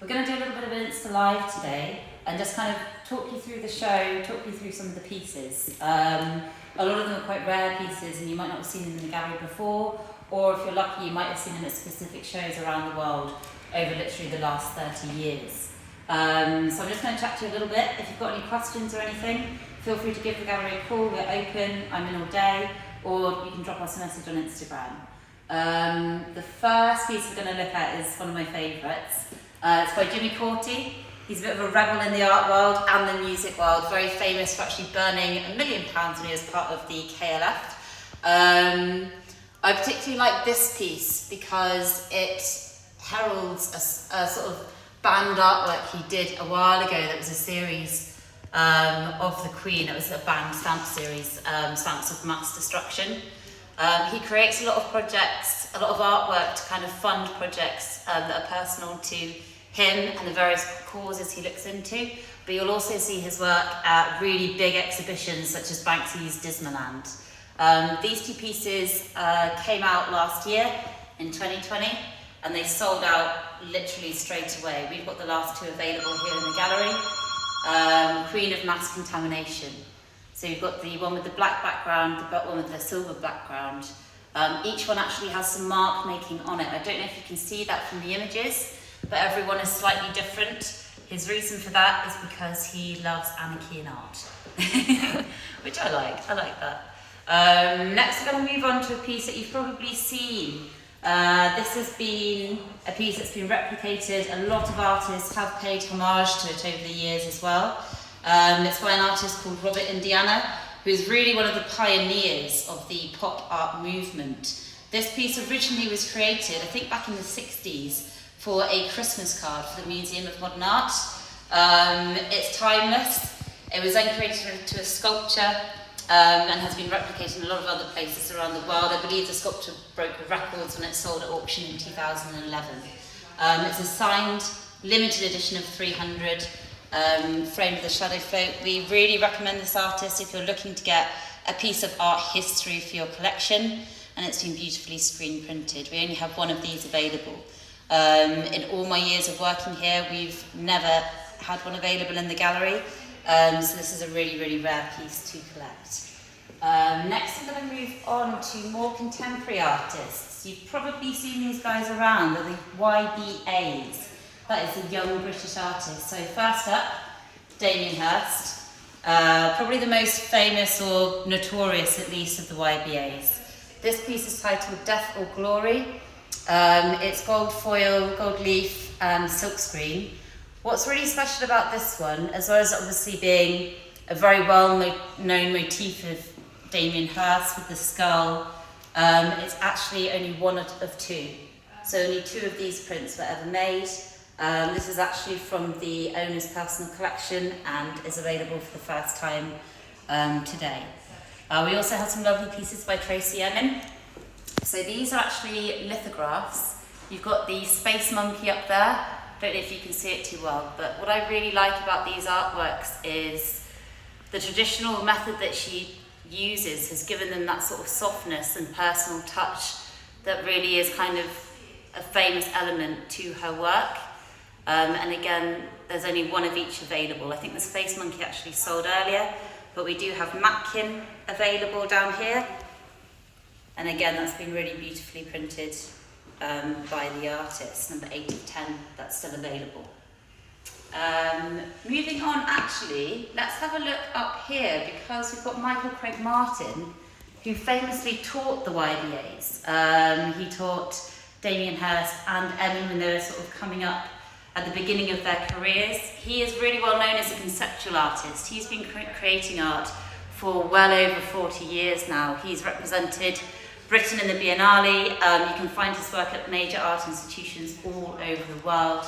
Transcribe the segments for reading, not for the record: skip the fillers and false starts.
We're going to do a little bit of an Insta Live today and just kind of talk you through the show, talk you through some of the pieces. A lot of them are quite rare pieces and you might not have seen them in the gallery before, or if you're lucky you might have seen them at specific shows around the world over literally the last 30 years. So I'm just going to chat to you a little bit. If you've got any questions or anything, feel free to give the gallery a call. We're open, I'm in all day, or you can drop us a message on Instagram. The first piece we're going to look at is one of my favourites. It's by Jimmy Corti. He's a bit of a rebel in the art world and the music world, very famous for actually burning £1 million when he was part of the KLF. I particularly like this piece because it heralds a sort of band artwork he did a while ago. That was a series of the Queen. It was a band stamp series, Stamps of Mass Destruction. He creates a lot of projects, a lot of artwork to kind of fund projects that are personal to him and the various causes he looks into. But you'll also see his work at really big exhibitions such as Banksy's Disneyland. These two pieces came out last year in 2020 and they sold out literally straight away. We've got the last two available here in the gallery. Queen of Mass Contamination. So you've got the one with the black background, the one with the silver background. Each one actually has some mark making on it. I don't know if you can see that from the images, but everyone is slightly different. His reason for that is because he loves anarchy in art, which I like that. Next we're going to move on to a piece that you've probably seen. This has been a piece that's been replicated. A lot of artists have paid homage to it over the years as well. It's by an artist called Robert Indiana, who is really one of the pioneers of the pop art movement. This piece originally was created, I think back in the 60s, for a Christmas card for the Museum of Modern Art. It's timeless. It was then created into a sculpture and has been replicated in a lot of other places around the world. I believe the sculpture broke the records when it sold at auction in 2011. It's a signed, limited edition of 300, framed with a shadow float. We really recommend this artist if you're looking to get a piece of art history for your collection, and it's been beautifully screen printed. We only have one of these available. In all my years of working here, we've never had one available in the gallery, so this is a really, really rare piece to collect. Next I'm going to move on to more contemporary artists. You've probably seen these guys around. They're the YBAs. That is a young British artist. So first up, Damien Hirst, probably the most famous or notorious at least of the YBAs. This piece is titled Death or Glory. It's gold foil, gold leaf and silkscreen. What's really special about this one, as well as obviously being a very well-known motif of Damien Hirst with the skull, it's actually only one of two. So only two of these prints were ever made. This is actually from the owner's personal collection and is available for the first time today. We also have some lovely pieces by Tracey, Emin. So these are actually lithographs. You've got the space monkey up there. Don't know if you can see it too well, but what I really like about these artworks is the traditional method that she uses has given them that sort of softness and personal touch that really is kind of a famous element to her work. And again, there's only one of each available. I think the space monkey actually sold earlier, but we do have Matkin available down here. And again, that's been really beautifully printed by the artist, number 8 of 10, that's still available. Moving on, actually, let's have a look up here because we've got Michael Craig Martin, who famously taught the YBAs. He taught Damien Hirst and Emin when they were sort of coming up at the beginning of their careers. He is really well known as a conceptual artist. He's been creating art for well over 40 years now. He's represented Britain in the Biennale. You can find his work at major art institutions all over the world.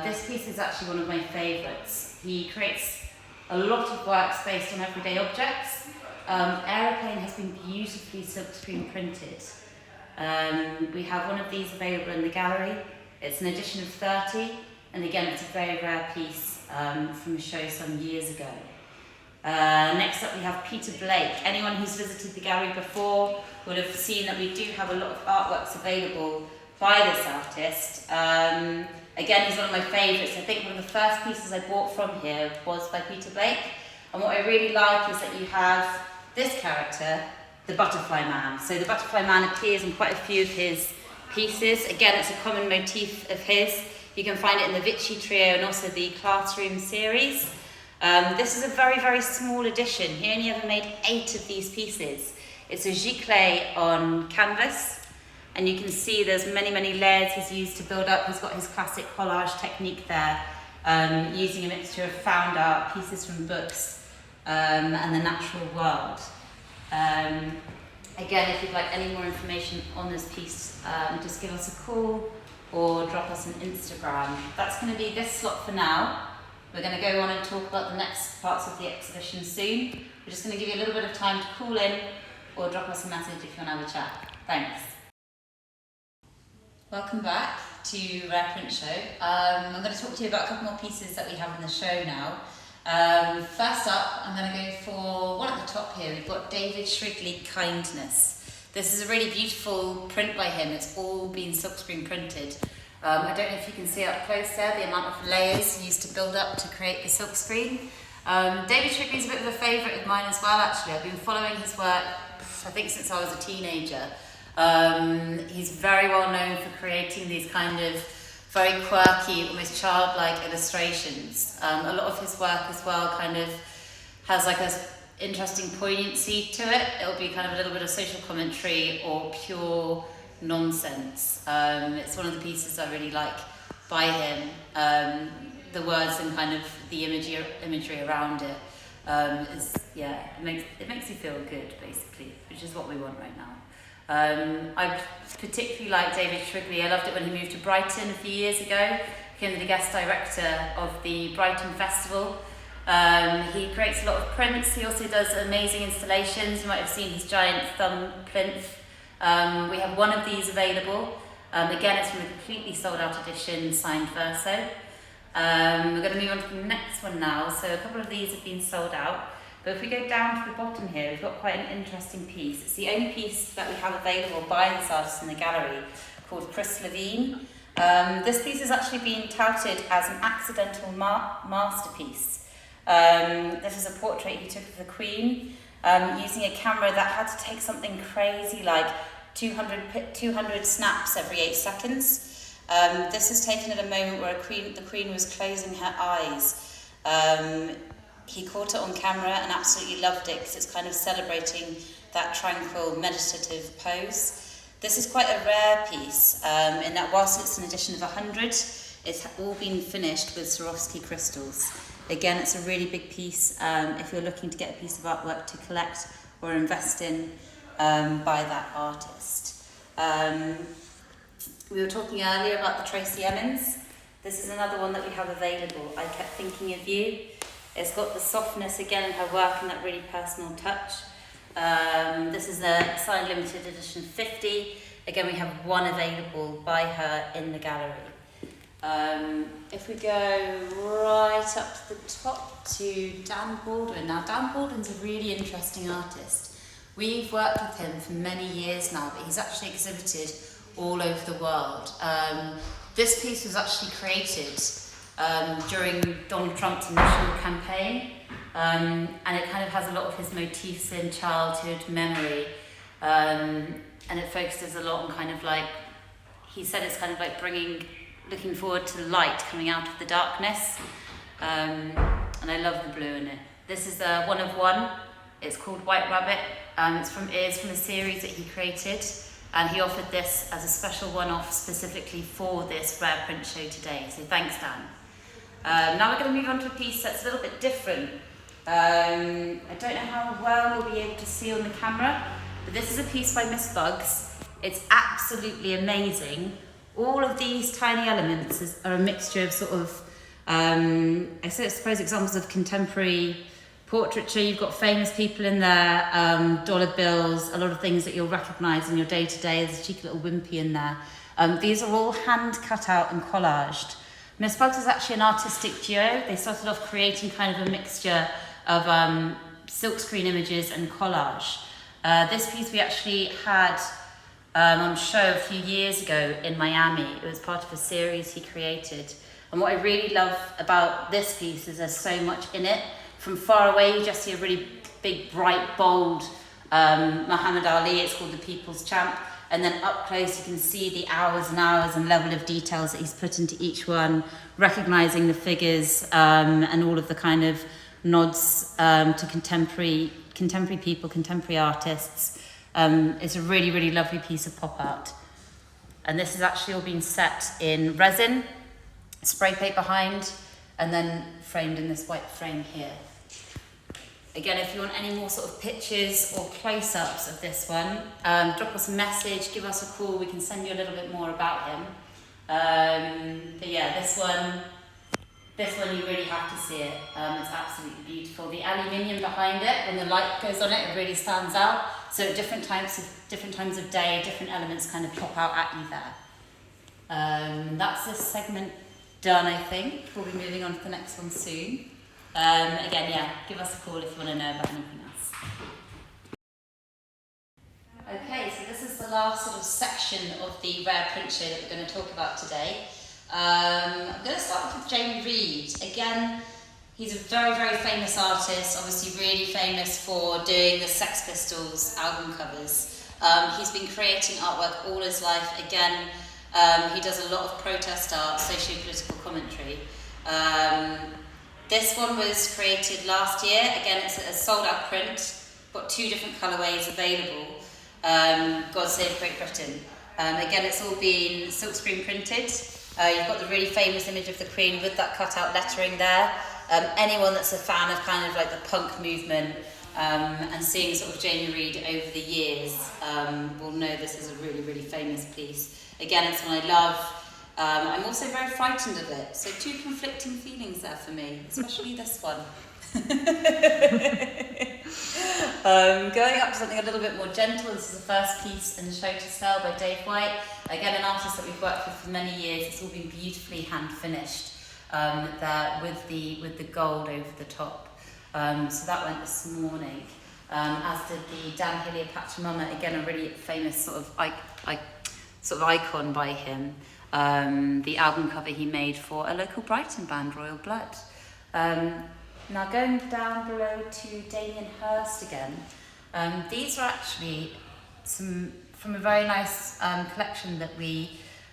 This piece is actually one of my favourites. He creates a lot of works based on everyday objects. Aeroplane has been beautifully silkscreen printed. We have one of these available in the gallery. It's an edition of 30, and again, it's a very rare piece from a show some years ago. Next up we have Peter Blake. Anyone who's visited the gallery before will have seen that we do have a lot of artworks available by this artist. Again, he's one of my favourites. I think one of the first pieces I bought from here was by Peter Blake. And what I really like is that you have this character, the Butterfly Man. So the Butterfly Man appears in quite a few of his pieces. Again, it's a common motif of his. You can find it in the Vichy Trio and also the Classroom series. This is a very, very small edition. He only ever made 8 of these pieces. It's a giclée on canvas, and you can see there's many, many layers he's used to build up. He's got his classic collage technique there, using a mixture of found art, pieces from books, and the natural world. Again, if you'd like any more information on this piece, just give us a call or drop us an Instagram. That's going to be this slot for now. We're going to go on and talk about the next parts of the exhibition soon. We're just going to give you a little bit of time to call in or drop us a message if you want to have a chat. Thanks. Welcome back to Rare Print Show. I'm going to talk to you about a couple more pieces that we have in the show now. First up, I'm going to go for one at the top here. We've got David Shrigley, Kindness. This is a really beautiful print by him. It's all been silkscreen printed. I don't know if you can see up close there, the amount of layers used to build up to create the silkscreen. David Shrigley is a bit of a favourite of mine as well, actually. I've been following his work, I think, since I was a teenager. He's very well known for creating these kind of very quirky, almost childlike illustrations. A lot of his work as well kind of has like a interesting poignancy to it. It'll be kind of a little bit of social commentary or pure nonsense. It's one of the pieces I really like by him. The words and kind of the imagery around it it makes you feel good, basically, which is what we want right now. I particularly like David Shrigley. I loved it when he moved to Brighton a few years ago. Became the guest director of the Brighton Festival. He creates a lot of prints. He also does amazing installations. You might have seen his giant thumb plinth. We have one of these available. Again, it's from a completely sold out edition, signed verso. We're going to move on to the next one now. So a couple of these have been sold out. But if we go down to the bottom here, we've got quite an interesting piece. It's the only piece that we have available by this artist in the gallery, called Levine. This piece has actually been touted as an accidental masterpiece. This is a portrait he took of the Queen, using a camera that had to take something crazy like 200 snaps every 8 seconds. This is taken at a moment where the Queen was closing her eyes. He caught it on camera and absolutely loved it because it's kind of celebrating that tranquil, meditative pose. This is quite a rare piece in that whilst it's an edition of 100, it's all been finished with Swarovski crystals. Again, it's a really big piece if you're looking to get a piece of artwork to collect or invest in by that artist. We were talking earlier about the Tracey Emins. This is another one that we have available. I kept thinking of you. It's got the softness again in her work and that really personal touch. This is a signed limited edition 50. Again, we have one available by her in the gallery. If we go right up to the top to Dan Baldwin. Now, Dan Baldwin's a really interesting artist. We've worked with him for many years now, but he's actually exhibited all over the world. This piece was actually created during Donald Trump's initial campaign, and it kind of has a lot of his motifs in childhood memory, and it focuses a lot on kind of like, he said it's kind of like looking forward to the light coming out of the darkness, and I love the blue in it. This is a one of one. It's called White Rabbit. It's from a series that he created, and he offered this as a special one-off specifically for this Rare Print show today. So thanks, Dan. Now we're going to move on to a piece that's a little bit different. I don't know how well you'll be able to see on the camera, but this is a piece by Miss Bugs. It's absolutely amazing. All of these tiny elements are a mixture of sort of, I suppose, examples of contemporary portraiture. You've got famous people in there, dollar bills, a lot of things that you'll recognise in your day-to-day. There's a cheeky little wimpy in there. These are all hand cut out and collaged. Miss Bugs is actually an artistic duo. They started off creating kind of a mixture of silkscreen images and collage. This piece we actually had on show a few years ago in Miami. It was part of a series he created. And what I really love about this piece is there's so much in it. From far away, you just see a really big, bright, bold Muhammad Ali. It's called The People's Champ. And then up close, you can see the hours and hours and level of details that he's put into each one, recognizing the figures and all of the kind of nods to contemporary people, contemporary artists. It's a really, really lovely piece of pop art. And this has actually all been set in resin, spray paint behind, and then framed in this white frame here. Again, if you want any more sort of pictures or close-ups of this one, drop us a message, give us a call, we can send you a little bit more about him. But yeah, this one you really have to see it. It's absolutely beautiful. The aluminium behind it, when the light goes on it, it really stands out. So at different times of day, different elements kind of pop out at you there. That's this segment done, I think. We'll be moving on to the next one soon. Again, yeah, give us a call if you want to know about anything else. Okay, so this is the last sort of section of the rare print show that we're going to talk about today. I'm going to start off with Jamie Reid. Again, he's a very, very famous artist, obviously really famous for doing the Sex Pistols album covers. He's been creating artwork all his life. Again, he does a lot of protest art, socio-political commentary. This one was created last year. Again, it's a sold-out print. Got 2 different colourways available. God Save Great Britain. Again, it's all been silkscreen printed. You've got the really famous image of the Queen with that cut-out lettering there. Anyone that's a fan of kind of like the punk movement and seeing sort of Jamie Reid over the years will know this is a really, really famous piece. Again, it's one I love. I'm also very frightened of it, so 2 conflicting feelings there for me, especially this one. Going up to something a little bit more gentle, this is the first piece in the show to sell by Dave White. Again, an artist that we've worked with for many years. It's all been beautifully hand finished there with the gold over the top. So that went this morning, as did the Dan Hillier Pachamama, again a really famous sort of icon by him. The album cover he made for a local Brighton band, Royal Blood. Now going down below to Damien Hirst again. These are actually some from a very nice collection that we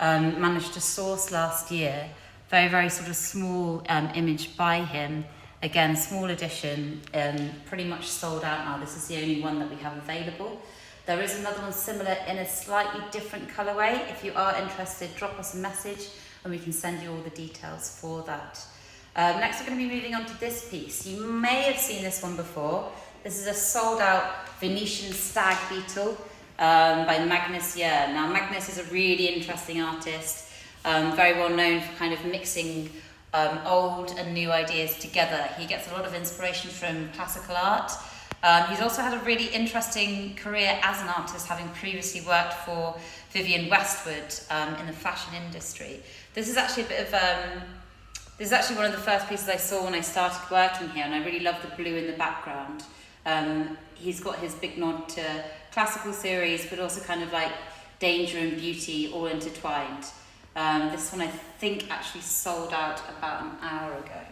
managed to source last year. Very, very sort of small image by him. Again, small edition, pretty much sold out now. This is the only one that we have available. There is another one similar in a slightly different colourway. If you are interested, drop us a message and we can send you all the details for that. Next, we're going to be moving on to this piece. You may have seen this one before. This is a sold-out Venetian stag beetle by Magnus Yer. Now, Magnus is a really interesting artist, very well known for kind of mixing old and new ideas together. He gets a lot of inspiration from classical art. He's also had a really interesting career as an artist, having previously worked for Vivienne Westwood in the fashion industry. This is actually this is actually one of the first pieces I saw when I started working here, and I really love the blue in the background. He's got his big nod to classical series, but also kind of like danger and beauty all intertwined. This one I think actually sold out about an hour ago.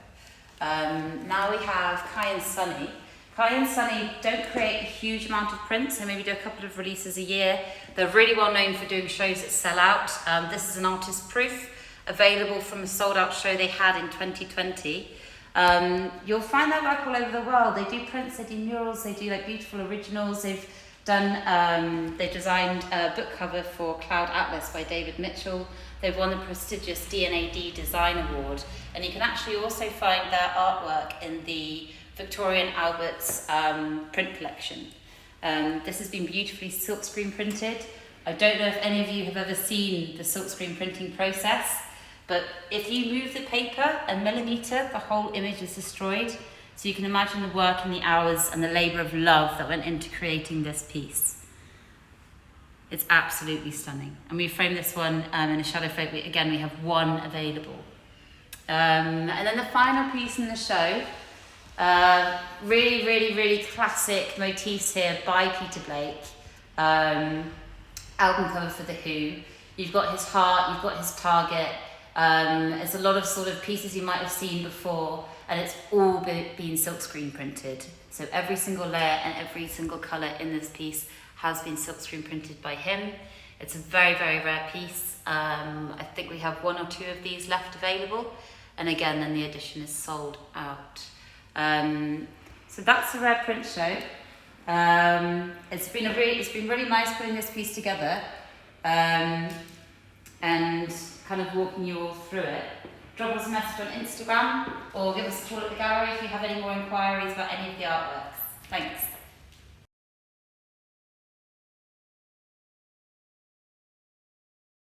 Now we have Kai and Sunny. Kai and Sunny don't create a huge amount of prints, they maybe do a couple of releases a year. They're really well known for doing shows that sell out. This is an artist proof, available from a sold-out show they had in 2020. You'll find their work all over the world. They do prints, they do murals, they do like beautiful originals. They've designed a book cover for Cloud Atlas by David Mitchell. They've won the prestigious D&AD Design Award, and you can actually also find their artwork in the Victorian Albert's print collection. This has been beautifully silkscreen printed. I don't know if any of you have ever seen the silkscreen printing process, but if you move the paper a millimetre, the whole image is destroyed. So you can imagine the work and the hours and the labour of love that went into creating this piece. It's absolutely stunning. And we framed this one in a shadow float. Again, we have one available. And then the final piece in the show, really, really, really classic motifs here by Peter Blake. album cover for The Who. You've got his heart, you've got his target. There's a lot of sort of pieces you might have seen before, and it's all been silkscreen printed. So every single layer and every single colour in this piece has been silkscreen printed by him. It's a very, very rare piece. I think we have 1 or 2 of these left available, and again, then the edition is sold out. So that's the rare print show. It's been really nice putting this piece together, and kind of walking you all through it. Drop us a message on Instagram or give us a call at the gallery if you have any more inquiries about any of the artworks. Thanks.